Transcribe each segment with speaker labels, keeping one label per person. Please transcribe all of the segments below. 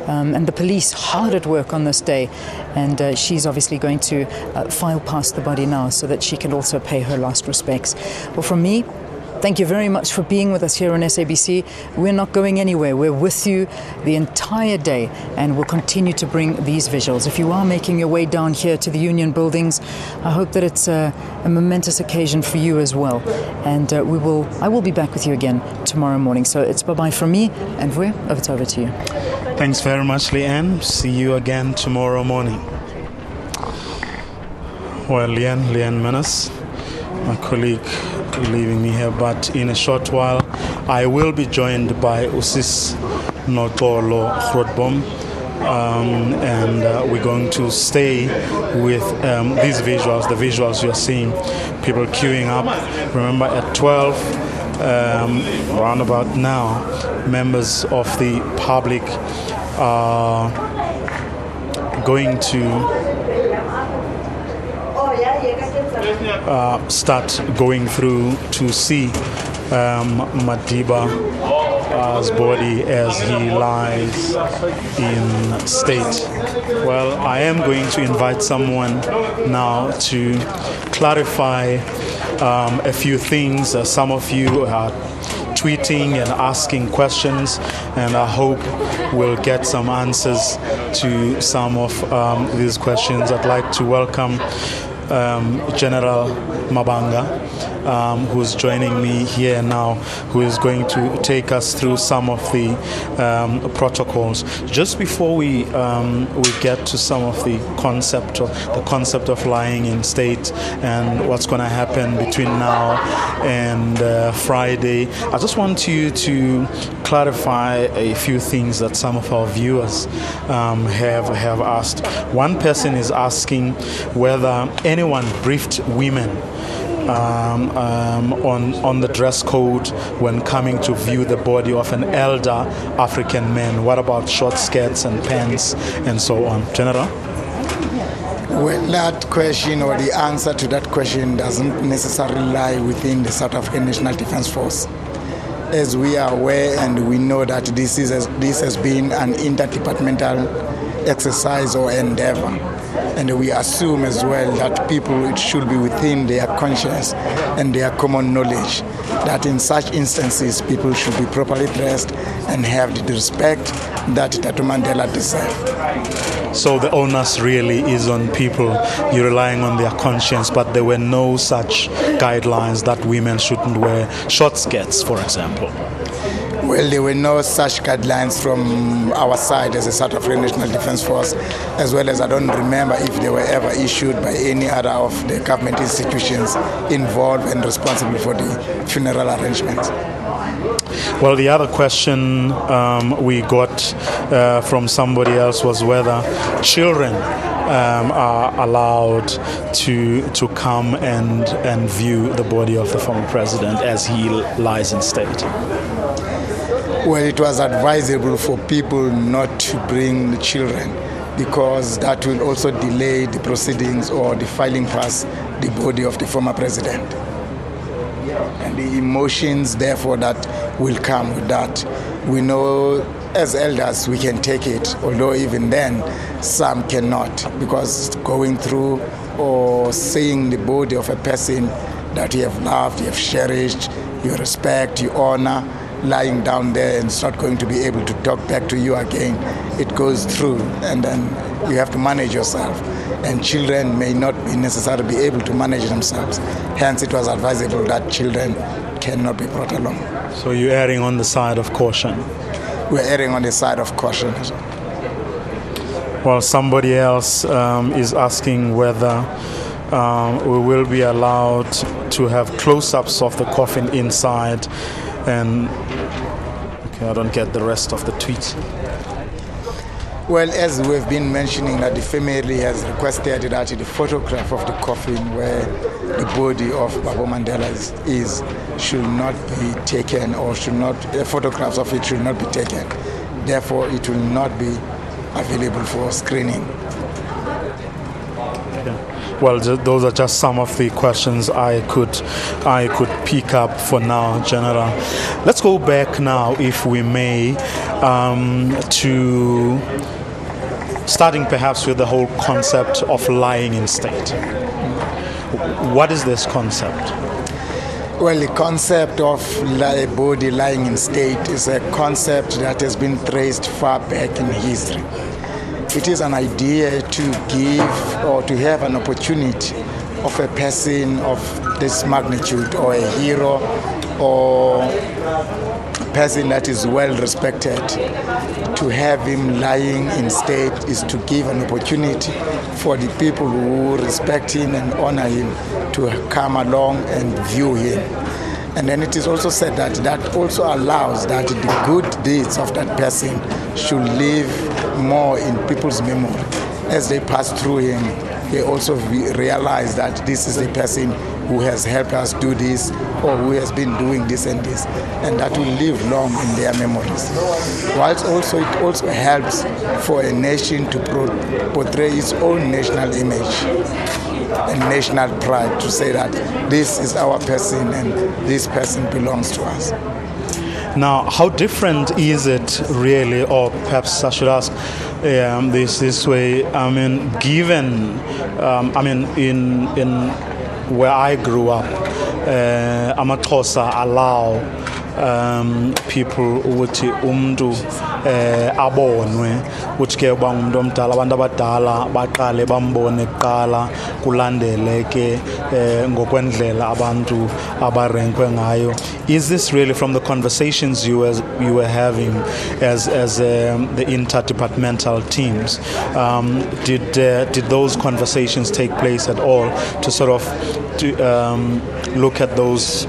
Speaker 1: and the police hard at work on this day. And she's obviously going to file past the body now so that she can also pay her last respects. Well, from me, thank you very much for being with us here on SABC. We're not going anywhere. We're with you the entire day, and we'll continue to bring these visuals. If you are making your way down here to the Union buildings, I hope that it's a momentous occasion for you as well. And I will be back with you again tomorrow morning. So it's bye-bye from me, and Vue, it's over to you.
Speaker 2: Thanks very much, Leanne. See you again tomorrow morning. Well, Leanne Menace, my colleague, leaving me here, but in a short while I will be joined by Usis Notolo Throatbomb, and we're going to stay with these visuals, the visuals you're seeing, people queuing up. Remember, at 12, round about now, members of the public are going to start going through to see Madiba's body as he lies in state. Well, I am going to invite someone now to clarify a few things. Some of you are tweeting and asking questions, and I hope we'll get some answers to some of these questions. I'd like to welcome General Mabanga, who's joining me here now, who is going to take us through some of the protocols. Just before we get to some of the concept of lying in state and what's going to happen between now and Friday, I just want you to clarify a few things that some of our viewers have asked. One person is asking whether anyone briefed women on the dress code when coming to view the body of an elder African man. What about short skirts and pants and so on? General?
Speaker 3: Well, that question, or the answer to that question, doesn't necessarily lie within the South African National Defence Force. As we are aware, and we know that this has been an interdepartmental exercise or endeavor, and we assume as well that it should be within their conscience and their common knowledge that in such instances people should be properly dressed and have the respect that Tatu Mandela deserved.
Speaker 2: So the onus really is on people. You're relying on their conscience, but there were no such guidelines that women shouldn't wear short skirts, for example.
Speaker 3: Well, there were no such guidelines from our side as a South African National Defence Force, as well as I don't remember if they were ever issued by any other of the government institutions involved and responsible for the funeral arrangements.
Speaker 2: Well, the other question we got from somebody else was whether children are allowed to come and view the body of the former president as he lies in state.
Speaker 3: Well, it was advisable for people not to bring the children, because that will also delay the proceedings or the filing past the body of the former president. And the emotions, therefore, that will come with that. We know as elders we can take it, although even then some cannot, because going through or seeing the body of a person that you have loved, you have cherished, you respect, you honor, lying down there, and it's not going to be able to talk back to you again. It goes through, and then you have to manage yourself. And children may not be necessarily be able to manage themselves. Hence, it was advisable that children cannot be brought along.
Speaker 2: So you're erring on the side of caution?
Speaker 3: We're erring on the side of caution.
Speaker 2: Well, somebody else is asking whether we will be allowed to have close-ups of the coffin inside. And okay, I don't get the rest of the tweet.
Speaker 3: Well, as we've been mentioning, that the family has requested that the photograph of the coffin where the body of Baba Mandela is should not be taken, or photographs of it should not be taken. Therefore, it will not be available for screening.
Speaker 2: Okay. Well, those are just some of the questions I could pick up for now, General. Let's go back now, if we may, to starting perhaps with the whole concept of lying in state. What is this concept?
Speaker 3: Well, the concept of a body lying in state is a concept that has been traced far back in history. It is an idea to give or to have an opportunity of a person of this magnitude, or a hero, or a person that is well respected, to have him lying in state is to give an opportunity for the people who respect him and honor him to come along and view him. And then it is also said that that also allows that the good deeds of that person should live more in people's memory. As they pass through him, they also realize that this is the person who has helped us do this, or who has been doing this and this, and that will live long in their memories. Whilst also it also helps for a nation to portray its own national image and national pride, to say that this is our person and this person belongs to us.
Speaker 2: Now, how different is it really, or perhaps I should ask this way? I mean, given, in where I grew up, amaXhosa allow people ukuthi umuntu abonwe ukuthi ke uba umuntu omdala, abantu abadala baqale bambone kuqala, kulandele ke ngokwendlela abantu abarenkwe ngayo. Is this really from the conversations you were having as the interdepartmental teams? Did those conversations take place at all to sort of look at those,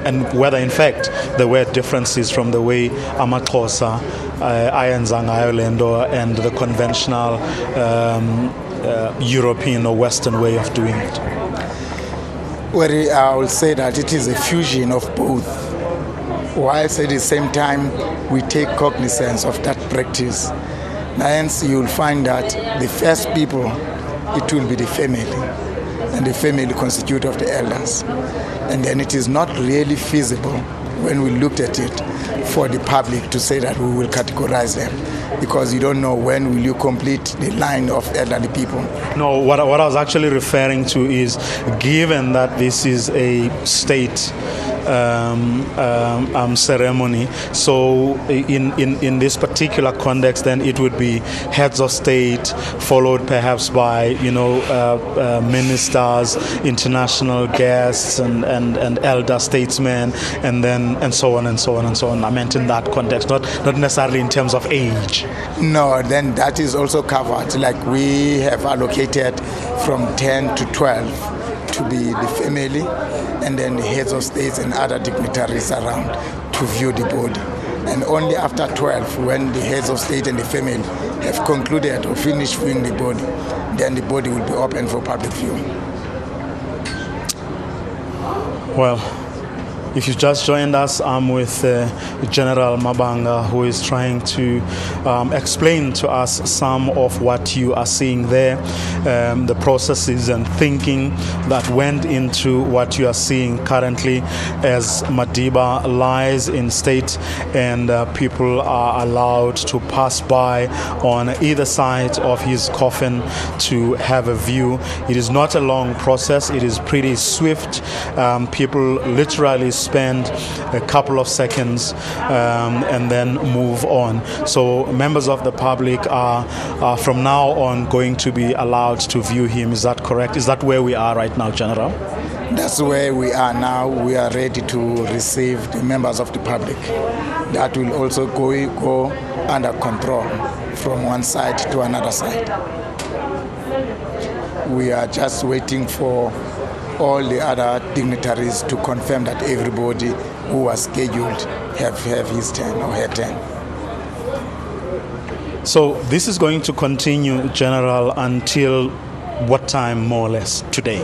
Speaker 2: and whether in fact there were differences from the way amaXhosa ayenza ngayo lento and the conventional European or Western way of doing it?
Speaker 3: Well, I will say that it is a fusion of both, whilst at the same time we take cognizance of that practice. Hence, you will find that the first people, it will be the family, and the family constitute of the elders. And then it is not really feasible, when we looked at it, for the public to say that we will categorize them, because you don't know when will you complete the line of elderly people.
Speaker 2: No, what I was actually referring to is, given that this is a state ceremony, so in this particular context, then it would be heads of state, followed perhaps by ministers, international guests, and elder statesmen, and so on and so on and so on. I meant in that context, not necessarily in terms of age.
Speaker 3: No, then that is also covered. Like we have allocated from 10 to 12 to be the family, and then the heads of states and other dignitaries around to view the body. And only after 12, when the heads of state and the family have concluded or finished viewing the body, then the body will be open for public viewing.
Speaker 2: Well, if you just joined us, I'm with General Mabanga, who is trying to explain to us some of what you are seeing there, the processes and thinking that went into what you are seeing currently as Madiba lies in state, and people are allowed to pass by on either side of his coffin to have a view. It is not a long process. It is pretty swift. People literally spend a couple of seconds and then move on. So members of the public are from now on going to be allowed to view him. Is that correct? Is that where we are right now, General?
Speaker 3: That's where we are now. We are ready to receive the members of the public. That will also go under control from one side to another side. We are just waiting for all the other dignitaries to confirm that everybody who was scheduled have his turn or her turn.
Speaker 2: So this is going to continue, General, until what time, more or less, today?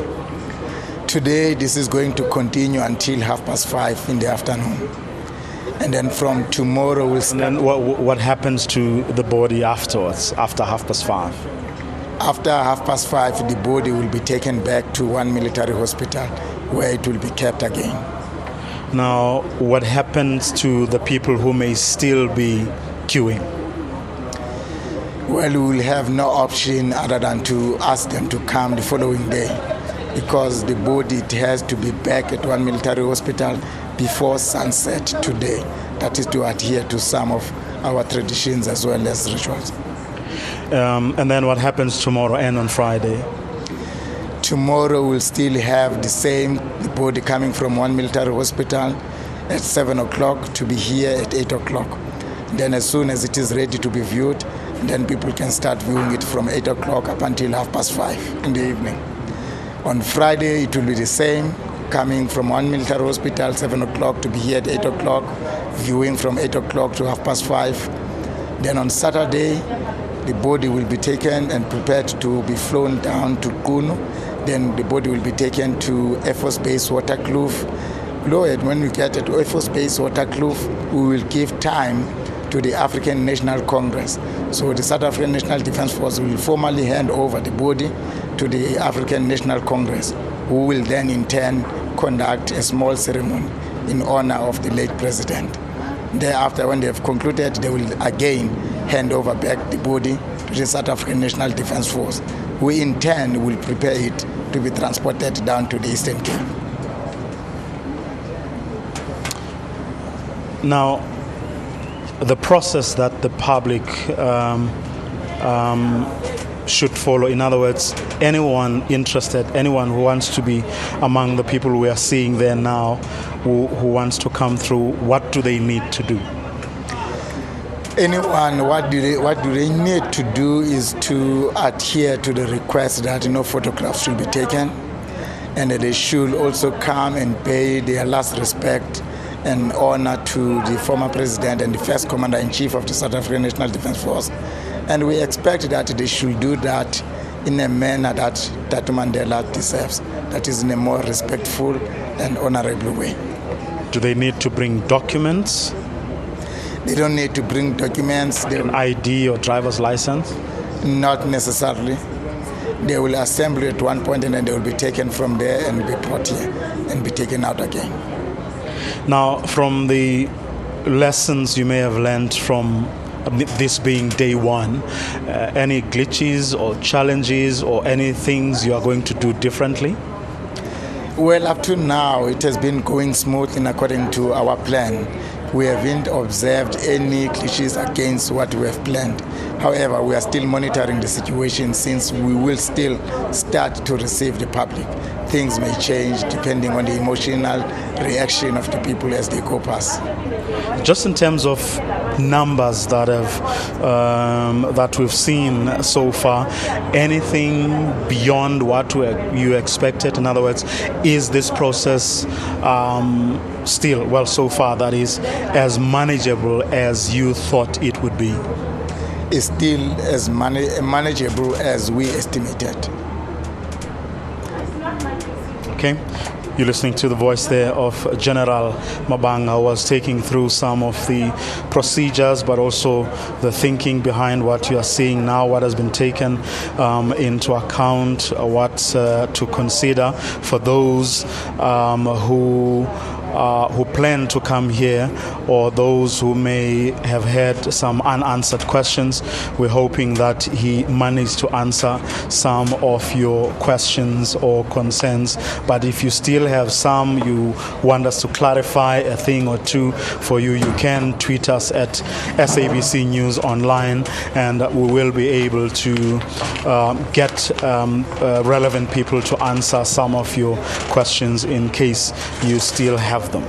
Speaker 3: Today, this is going to continue until 5:30 in the afternoon. And then from tomorrow, we'll start.
Speaker 2: And then what happens to the body afterwards, after 5:30?
Speaker 3: After 5:30, the body will be taken back to one military hospital where it will be kept again.
Speaker 2: Now, what happens to the people who may still be queuing?
Speaker 3: Well, we will have no option other than to ask them to come the following day, because the body it has to be back at one military hospital before sunset today. That is to adhere to some of our traditions as well as rituals.
Speaker 2: And then what happens tomorrow and on Friday?
Speaker 3: Tomorrow we'll still have the body coming from one military hospital at 7 o'clock to be here at 8 o'clock. Then as soon as it is ready to be viewed, then people can start viewing it from 8 o'clock up until 5:30 in the evening. On Friday it will be the same, coming from one military hospital 7 o'clock to be here at 8 o'clock, viewing from 8 o'clock to 5:30. Then on Saturday the body will be taken and prepared to be flown down to Kunu. Then the body will be taken to Air Force Base Waterkloof. When we get to Air Force Base Waterkloof, we will give time to the African National Congress. So the South African National Defence Force will formally hand over the body to the African National Congress, who will then in turn conduct a small ceremony in honor of the late president. Thereafter, when they have concluded, they will again hand over back the body to the South African National Defence Force, who in turn will prepare it to be transported down to the Eastern Cape.
Speaker 2: Now, the process that the public should follow, in other words, anyone interested, anyone who wants to be among the people we are seeing there now, who wants to come through, what do they need to do?
Speaker 3: Anyone, what do they need to do is to adhere to the request that no photographs should be taken, and that they should also come and pay their last respect and honor to the former president and the first commander-in-chief of the South African National Defence Force. And we expect that they should do that in a manner that Mandela deserves, that is in a more respectful and honorable way.
Speaker 2: Do they need to bring documents?
Speaker 3: They don't need to bring documents.
Speaker 2: An ID or driver's license?
Speaker 3: Not necessarily. They will assemble at one point and then they will be taken from there and be brought here and be taken out again.
Speaker 2: Now, from the lessons you may have learned from this being day one, any glitches or challenges or any things you are going to do differently?
Speaker 3: Well, up to now, it has been going smoothly according to our plan. We haven't observed any glitches against what we have planned. However, we are still monitoring the situation since we will still start to receive the public. Things may change depending on the emotional reaction of the people as they go past.
Speaker 2: Just in terms of numbers that we've seen so far, anything beyond what you expected? In other words, is this process still, well, so far that is, as manageable as you thought it would be?
Speaker 3: Is still as manageable as we estimated.
Speaker 2: Okay. You're listening to the voice there of General Mabanga, who was taking through some of the procedures, but also the thinking behind what you are seeing now, what has been taken into account, what to consider for those who plan to come here, or those who may have had some unanswered questions. We're hoping that he managed to answer some of your questions or concerns. But if you still have some, you want us to clarify a thing or two for you, you can tweet us at SABC News Online, and we will be able to get relevant people to answer some of your questions in case you still have them.